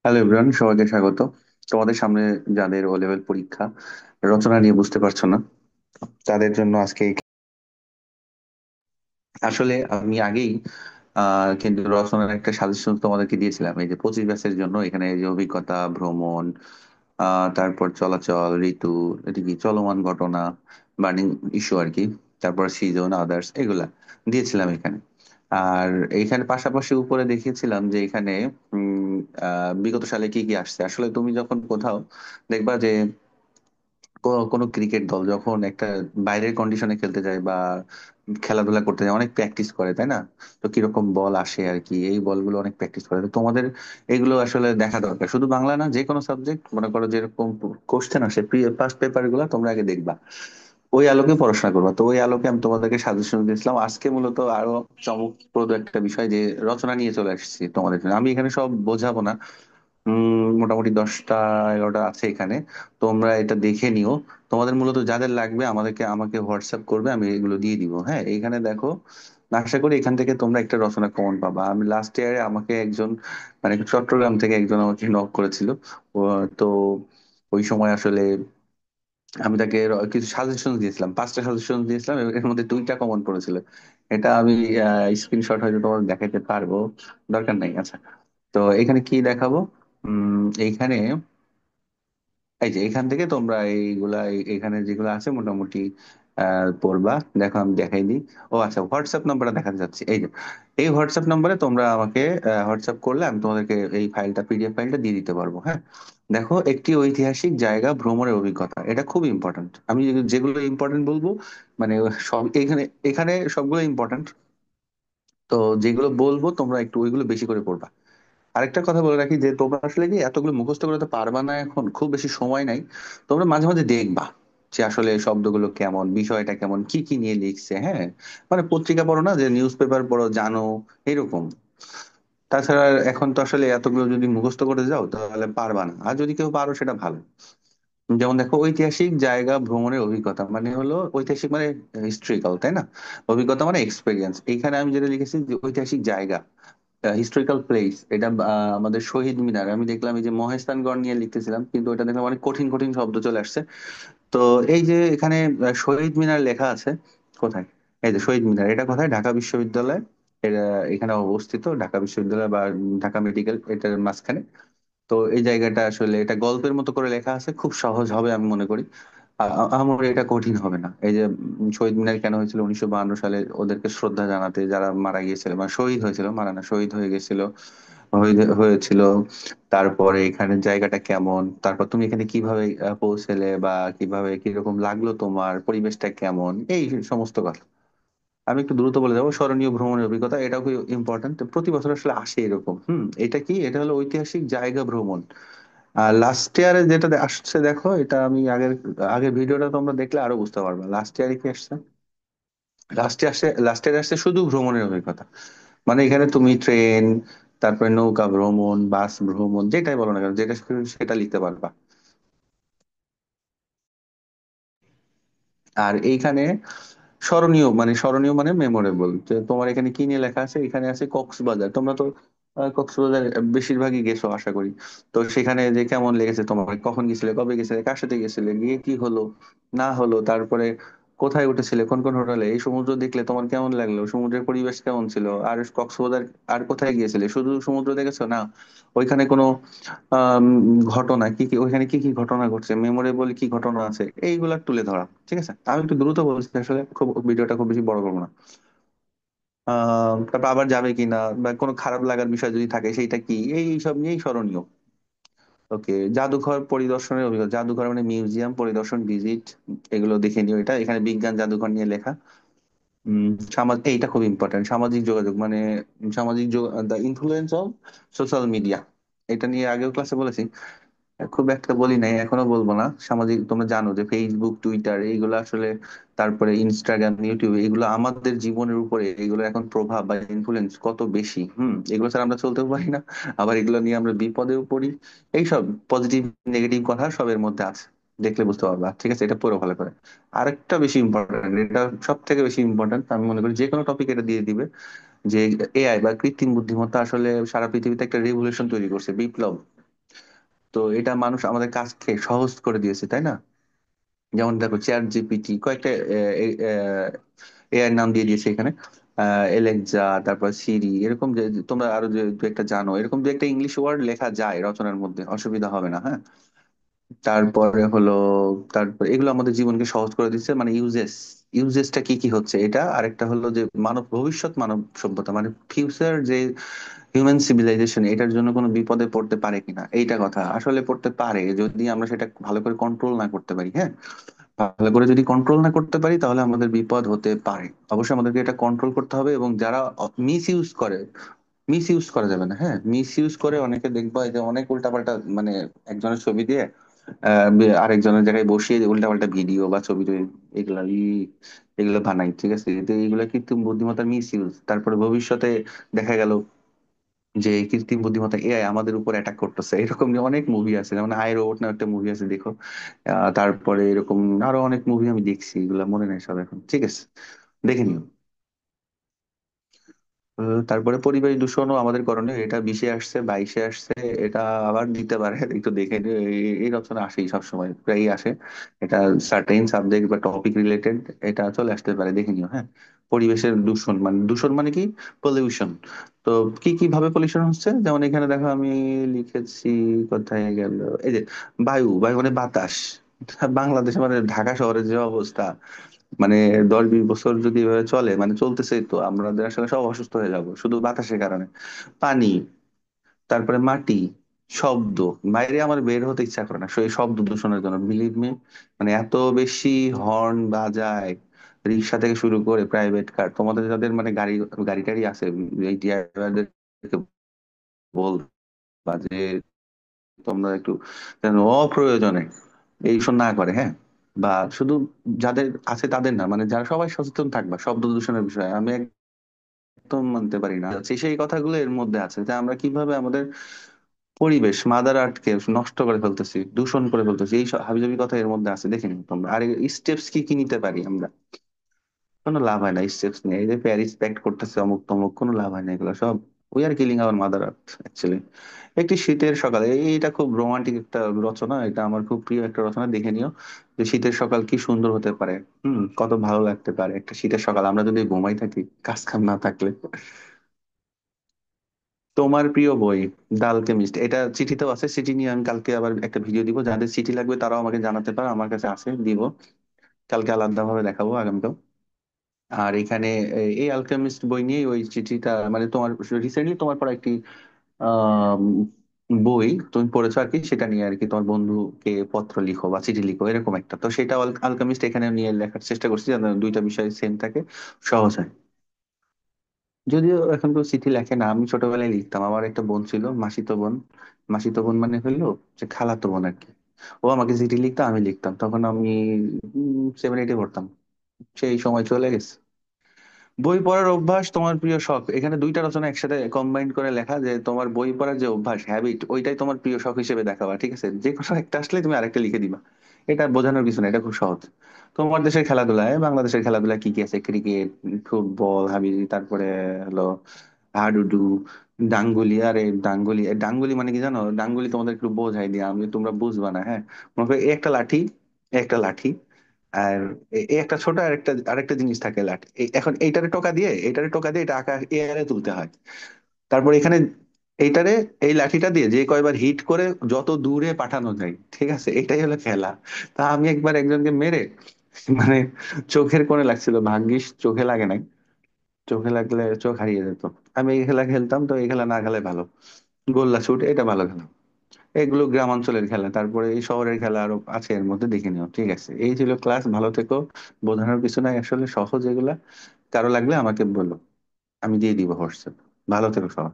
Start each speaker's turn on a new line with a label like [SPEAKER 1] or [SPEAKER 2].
[SPEAKER 1] Hello everyone, সবাইকে স্বাগত। তোমাদের সামনে যাদের ও লেভেল পরীক্ষা, রচনা নিয়ে বুঝতে পারছো না, তাদের জন্য আজকে আসলে আমি আগেই কিন্তু রচনার একটা সাজেশন তোমাদেরকে দিয়েছিলাম। এই যে 25 ব্যাচের জন্য এখানে এই যে অভিজ্ঞতা, ভ্রমণ, তারপর চলাচল, ঋতু, এটি কি চলমান ঘটনা, বার্নিং ইস্যু আর কি, তারপর সিজন, আদার্স, এগুলা দিয়েছিলাম এখানে। আর এইখানে পাশাপাশি উপরে দেখিয়েছিলাম যে এখানে বিগত সালে কি কি আসছে। আসলে তুমি যখন কোথাও দেখবা যে কোনো ক্রিকেট দল যখন একটা বাইরের কন্ডিশনে খেলতে যায় বা খেলাধুলা করতে যায়, অনেক প্র্যাকটিস করে, তাই না? তো কিরকম বল আসে আর কি, এই বলগুলো অনেক প্র্যাকটিস করে। তো তোমাদের এগুলো আসলে দেখা দরকার। শুধু বাংলা না, যে কোনো সাবজেক্ট মনে করো যেরকম কোশ্চেন আসে, পাস্ট পেপার গুলো তোমরা আগে দেখবা, ওই আলোকে পড়াশোনা করবা। তো ওই আলোকে আমি তোমাদেরকে সাজেশন দিয়েছিলাম। আজকে মূলত আরো চমকপ্রদ একটা বিষয়, যে রচনা নিয়ে চলে আসছি তোমাদের জন্য। আমি এখানে সব বোঝাবো না। মোটামুটি 10টা 11টা আছে এখানে। তোমরা এটা দেখে নিও। তোমাদের মূলত যাদের লাগবে আমাকে হোয়াটসঅ্যাপ করবে, আমি এগুলো দিয়ে দিব। হ্যাঁ, এইখানে দেখো, আশা করি এখান থেকে তোমরা একটা রচনা কমন পাবা। আমি লাস্ট ইয়ারে আমাকে একজন, মানে চট্টগ্রাম থেকে একজন আমাকে নক করেছিল। তো ওই সময় আসলে আমি তাকে কিছু সাজেশন দিয়েছিলাম, 5টা সাজেশন দিয়েছিলাম, এর মধ্যে 2টা কমন পড়েছিল। এটা আমি স্ক্রিনশট হয়তো তোমার দেখাতে পারবো, দরকার নাই। আচ্ছা, তো এখানে কি দেখাবো? এইখানে এই যে এখান থেকে তোমরা এইগুলা এখানে যেগুলো আছে মোটামুটি পড়বা। দেখো আমি দেখাই দিই। ও আচ্ছা, হোয়াটসঅ্যাপ নাম্বারটা দেখাতে যাচ্ছি। এই যে এই হোয়াটসঅ্যাপ নাম্বারে তোমরা আমাকে হোয়াটসঅ্যাপ করলে আমি তোমাদেরকে এই ফাইলটা, পিডিএফ ফাইলটা দিয়ে দিতে পারবো। হ্যাঁ, দেখো, একটি ঐতিহাসিক জায়গা ভ্রমণের অভিজ্ঞতা, এটা খুব ইম্পর্ট্যান্ট। আমি যেগুলো ইম্পর্টেন্ট বলবো, মানে সব এখানে এখানে সবগুলো ইম্পর্ট্যান্ট। তো যেগুলো বলবো তোমরা একটু ওইগুলো বেশি করে পড়বা। আরেকটা কথা বলে রাখি, যে তোমরা আসলে কি এতগুলো মুখস্থ করতে পারবা না, এখন খুব বেশি সময় নাই। তোমরা মাঝে মাঝে দেখবা যে আসলে শব্দগুলো কেমন, বিষয়টা কেমন, কি কি নিয়ে লিখছে। হ্যাঁ, মানে পত্রিকা পড়ো না, যে নিউজ পেপার পড়ো, জানো, এরকম। তাছাড়া এখন তো আসলে এতগুলো যদি মুখস্থ করে যাও তাহলে পারবা না। আর যদি কেউ পারো সেটা ভালো। যেমন দেখো, ঐতিহাসিক জায়গা ভ্রমণের অভিজ্ঞতা মানে হলো, ঐতিহাসিক মানে হিস্ট্রিক্যাল, তাই না? অভিজ্ঞতা মানে এক্সপিরিয়েন্স। এইখানে আমি যেটা লিখেছি যে ঐতিহাসিক জায়গা, হিস্টোরিক্যাল প্লেস, এটা আমাদের শহীদ মিনার। আমি দেখলাম এই যে মহেস্থানগড় নিয়ে লিখতেছিলাম, কিন্তু এটা দেখলাম অনেক কঠিন কঠিন শব্দ চলে আসছে। তো এই যে এখানে শহীদ মিনার লেখা আছে, কোথায়? এই যে শহীদ মিনার, এটা কোথায়? ঢাকা বিশ্ববিদ্যালয়। এটা এখানে অবস্থিত, ঢাকা বিশ্ববিদ্যালয় বা ঢাকা মেডিকেল, এটার মাঝখানে। তো এই জায়গাটা আসলে এটা গল্পের মতো করে লেখা আছে, খুব সহজ হবে আমি মনে করি। আমার এটা কঠিন হবে না। এই যে শহীদ মিনার কেন হয়েছিল 1952 সালে, ওদেরকে শ্রদ্ধা জানাতে, যারা মারা গিয়েছিল, মানে শহীদ হয়েছিল, মারা না, শহীদ হয়ে গেছিল, হয়েছিল। তারপরে এখানে জায়গাটা কেমন, তারপর তুমি এখানে কিভাবে পৌঁছেলে, বা কিভাবে, কিরকম লাগলো, তোমার পরিবেশটা কেমন, এই সমস্ত কথা। আমি একটু দ্রুত বলে যাবো। স্মরণীয় ভ্রমণের অভিজ্ঞতা, এটাও খুব ইম্পর্টেন্ট, প্রতি বছর আসলে আসে এরকম। এটা কি? এটা হলো ঐতিহাসিক জায়গা ভ্রমণ। আর লাস্ট ইয়ারে যেটা আসছে, দেখো, এটা আমি আগের আগের ভিডিওটা তোমরা দেখলে আরো বুঝতে পারবে। লাস্ট ইয়ারে কি আসছে? লাস্ট ইয়ারে আসছে শুধু ভ্রমণের অভিজ্ঞতা। মানে এখানে তুমি ট্রেন, তারপরে নৌকা ভ্রমণ, বাস ভ্রমণ, যেটাই বলো না কেন, যেটা খুশি সেটা লিখতে পারবা। আর এইখানে স্মরণীয় মানে মেমোরেবল, যে তোমার এখানে কি নিয়ে লেখা আছে। এখানে আছে কক্সবাজার। তোমরা তো কক্সবাজার বেশিরভাগই গেছো আশা করি। তো সেখানে যে কেমন লেগেছে তোমার, কখন গেছিলে, কবে গেছিলে, কার সাথে গেছিলে, গিয়ে কি হলো না হলো, তারপরে কোথায় উঠেছিলে, কোন কোন হোটেলে, এই সমুদ্র দেখলে তোমার কেমন লাগলো, সমুদ্রের পরিবেশ কেমন ছিল। আর কক্সবাজার আর কোথায় গিয়েছিলে, শুধু সমুদ্র দেখেছো না, ওইখানে কোনো আম, ঘটনা কি কি, ওইখানে কি কি ঘটনা ঘটছে, মেমোরেবল কি ঘটনা আছে, এইগুলা তুলে ধরা। ঠিক আছে, আমি একটু দ্রুত বলছি আসলে, খুব ভিডিওটা খুব বেশি বড় করবো না। তারপর আবার যাবে কিনা, বা কোনো খারাপ লাগার বিষয় যদি থাকে সেইটা কি, এই সব নিয়েই স্মরণীয়। ওকে, জাদুঘর পরিদর্শনের অভিজ্ঞতা, জাদুঘর মানে মিউজিয়াম পরিদর্শন, ভিজিট, এগুলো দেখে নিও। এটা এখানে বিজ্ঞান জাদুঘর নিয়ে লেখা। এইটা খুব ইম্পর্টেন্ট, সামাজিক যোগাযোগ মানে the influence of social media. এটা নিয়ে আগেও ক্লাসে বলেছি, খুব একটা বলি নাই, এখনো বলবো না। সামাজিক, তোমরা জানো যে ফেসবুক, টুইটার, এইগুলো আসলে, তারপরে ইনস্টাগ্রাম, ইউটিউব, এগুলো আমাদের জীবনের উপরে, এগুলো এখন প্রভাব বা ইনফ্লুয়েন্স কত বেশি। এগুলো ছাড়া আমরা চলতেও পারি না। আবার এগুলো নিয়ে আমরা বিপদেও পড়ি। এইসব পজিটিভ নেগেটিভ কথা সবের মধ্যে আছে, দেখলে বুঝতে পারবা। ঠিক আছে, এটা পুরো ভালো করে। আরেকটা বেশি ইম্পর্টেন্ট, এটা সব থেকে বেশি ইম্পর্টেন্ট, আমি মনে করি যে কোনো টপিক এটা দিয়ে দিবে, যে এআই বা কৃত্রিম বুদ্ধিমত্তা আসলে সারা পৃথিবীতে একটা রেভলিউশন তৈরি করছে, বিপ্লব। তো এটা মানুষ আমাদের কাজকে সহজ করে দিয়েছে, তাই না? যেমন দেখো চ্যাট জিপিটি, কয়েকটা এআই নাম দিয়ে দিয়েছে এখানে, এলেক্সা, তারপর সিরি, এরকম যে যে তোমরা আরো যে দু একটা জানো, এরকম দু একটা ইংলিশ ওয়ার্ড লেখা যায় রচনার মধ্যে, অসুবিধা হবে না, হ্যাঁ। তারপরে হলো, তারপর এগুলো আমাদের জীবনকে সহজ করে দিচ্ছে, মানে ইউজেসটা কি কি হচ্ছে এটা। আরেকটা হলো যে ভবিষ্যৎ মানব সভ্যতা, মানে ফিউচার যে হিউম্যান সিভিলাইজেশন, এটার জন্য কোনো বিপদে পড়তে পারে কিনা, এইটা কথা। আসলে পড়তে পারে, যদি আমরা সেটা ভালো করে কন্ট্রোল না করতে পারি, হ্যাঁ। ভালো করে যদি কন্ট্রোল না করতে পারি তাহলে আমাদের বিপদ হতে পারে। অবশ্যই আমাদেরকে এটা কন্ট্রোল করতে হবে, এবং যারা মিস ইউজ করে, মিস ইউজ করা যাবে না, হ্যাঁ। মিস ইউজ করে অনেকে দেখবা এই যে অনেক উল্টাপাল্টা, মানে একজনের ছবি দিয়ে আরেকজনের জায়গায় বসিয়ে উল্টাপাল্টা ভিডিও বা ছবি টবি এগুলো বানাই, ঠিক আছে। তো এইগুলা কৃত্রিম বুদ্ধিমত্তার মিস ইউজ। তারপরে ভবিষ্যতে দেখা গেল যে এই কৃত্রিম বুদ্ধিমত্তা এআই আমাদের উপর অ্যাটাক করতেছে, এরকম যে অনেক মুভি আছে, যেমন আই রোবট না একটা মুভি আছে, দেখো। তারপরে এরকম আরো অনেক মুভি আমি দেখছি, এগুলা মনে নেই সব এখন, ঠিক আছে, দেখে নিও। তারপরে পরিবেশ দূষণও আমাদের করণীয়, এটা 20-এ আসছে, 22-এ আসছে, এটা আবার দিতে পারে, একটু দেখে নিও। এই রচনা আসেই সবসময়, প্রায়ই আসে। এটা সার্টেন সাবজেক্ট বা টপিক রিলেটেড, এটা চলে আসতে পারে, দেখে নিও, হ্যাঁ। পরিবেশের দূষণ মানে, দূষণ মানে কি? পলিউশন। তো কি কি ভাবে পলিউশন হচ্ছে, যেমন এখানে দেখো আমি লিখেছি, কোথায় গেল, এই যে বায়ু, বায়ু মানে বাতাস। বাংলাদেশে মানে ঢাকা শহরের যে অবস্থা, মানে 10-20 বছর যদি এভাবে চলে, মানে চলতেছে, তো আমাদের আসলে সব অসুস্থ হয়ে যাব শুধু বাতাসের কারণে। পানি, তারপরে মাটি, শব্দ, বাইরে আমার বের হতে ইচ্ছা করে না সেই শব্দ দূষণের জন্য, বিলিভ মি। মানে এত বেশি হর্ন বাজায়, রিক্সা থেকে শুরু করে প্রাইভেট কার, তোমাদের যাদের মানে গাড়ি গাড়ি টাড়ি আছে, এই ড্রাইভারদেরকে বলবা যে তোমরা একটু যেন অপ্রয়োজনে এইসব না করে, হ্যাঁ। বা শুধু যাদের আছে তাদের না, মানে যারা সবাই সচেতন থাকবা শব্দ দূষণের বিষয়ে। আমি একদম মানতে পারি না সেই কথাগুলো এর মধ্যে আছে, যে আমরা কিভাবে আমাদের পরিবেশ, মাদার আর্থকে নষ্ট করে ফেলতেছি, দূষণ করে ফেলতেছি, এই সব হাবিজাবি কথা এর মধ্যে আছে, দেখে নিও তোমরা। আর স্টেপস কি কি নিতে পারি আমরা? কোনো লাভ হয় না স্টেপস নিয়ে, এই যে প্যারিস প্যাক্ট করতেছে অমুক তমুক, কোনো লাভ হয় না, এগুলো সব we are killing our mother earth actually. একটি শীতের সকালে, এইটা খুব রোমান্টিক একটা রচনা, এটা আমার খুব প্রিয় একটা রচনা, দেখে নিও। যে শীতের সকাল কি সুন্দর হতে পারে, কত ভালো লাগতে পারে একটা শীতের সকাল, আমরা যদি ঘুমাই থাকি, কাজ কাম না থাকলে। তোমার প্রিয় বই, দ্য আলকেমিস্ট, এটা চিঠিতেও আছে। চিঠি নিয়ে আমি কালকে আবার একটা ভিডিও দিব, যাদের চিঠি লাগবে তারাও আমাকে জানাতে পারে, আমার কাছে আছে, দিব। কালকে আলাদা ভাবে দেখাবো, আগামীকাল। আর এখানে এই আলকেমিস্ট বই নিয়ে ওই চিঠিটা, মানে তোমার রিসেন্টলি তোমার পড়া একটি আহ বই তুমি পড়েছো আর কি, সেটা নিয়ে আর কি তোমার বন্ধুকে পত্র লিখো বা চিঠি লিখো, এরকম একটা। তো সেটা আলকেমিস্ট এখানে নিয়ে লেখার চেষ্টা করছি, যেন দুইটা বিষয় সেম থাকে, সহজ হয়। যদিও এখন তো চিঠি লেখে না, আমি ছোটবেলায় লিখতাম। আমার একটা বোন ছিল, মাসিতো বোন। মাসিতো বোন মানে হইলো যে খালাতো বোন আর কি। ও আমাকে চিঠি লিখতো, আমি লিখতাম, তখন আমি 7-8-এ পড়তাম। সেই সময় চলে গেছে। বই পড়ার অভ্যাস, তোমার প্রিয় শখ, এখানে দুইটা রচনা একসাথে কম্বাইন করে লেখা, যে তোমার বই পড়ার যে অভ্যাস, হ্যাবিট, ওইটাই তোমার প্রিয় শখ হিসেবে দেখাবা, ঠিক আছে। যে কোনো একটা আসলে তুমি আরেকটা লিখে দিবা। এটা বোঝানোর কিছু না, এটা খুব সহজ। তোমার দেশের খেলাধুলায়, বাংলাদেশের খেলাধুলা কি কি আছে? ক্রিকেট, ফুটবল, হাবিজি, তারপরে হলো হাডুডু, ডাঙ্গুলি। আরে ডাঙ্গুলি, ডাঙ্গুলি মানে কি জানো? ডাঙ্গুলি তোমাদের একটু বোঝাই দিয়া, আমি তোমরা বুঝবা না, হ্যাঁ। মনে করো এই একটা লাঠি, একটা লাঠি, আর এই একটা ছোট আরেকটা জিনিস থাকে, লাঠি। এখন এইটারে টোকা দিয়ে এটা আকাশ এয়ারে তুলতে হয়। তারপর এখানে এইটারে, এই লাঠিটা দিয়ে যে কয়বার হিট করে যত দূরে পাঠানো যায়, ঠিক আছে, এটাই হলো খেলা। তা আমি একবার একজনকে মেরে, মানে চোখের কোণে লাগছিল, ভাগ্যিস চোখে লাগে নাই, চোখে লাগলে চোখ হারিয়ে যেত। আমি এই খেলা খেলতাম, তো এই খেলা না খেলে ভালো। গোল্লা ছুট, এটা ভালো খেলা। এগুলো গ্রামাঞ্চলের খেলা, তারপরে এই শহরের খেলা আরো আছে এর মধ্যে, দেখে নিও, ঠিক আছে। এই ছিল ক্লাস, ভালো থেকো। বোঝানোর কিছু নাই, আসলে সহজ এগুলা। কারো লাগলে আমাকে বলো, আমি দিয়ে দিব হোয়াটসঅ্যাপ। ভালো থেকো সবাই।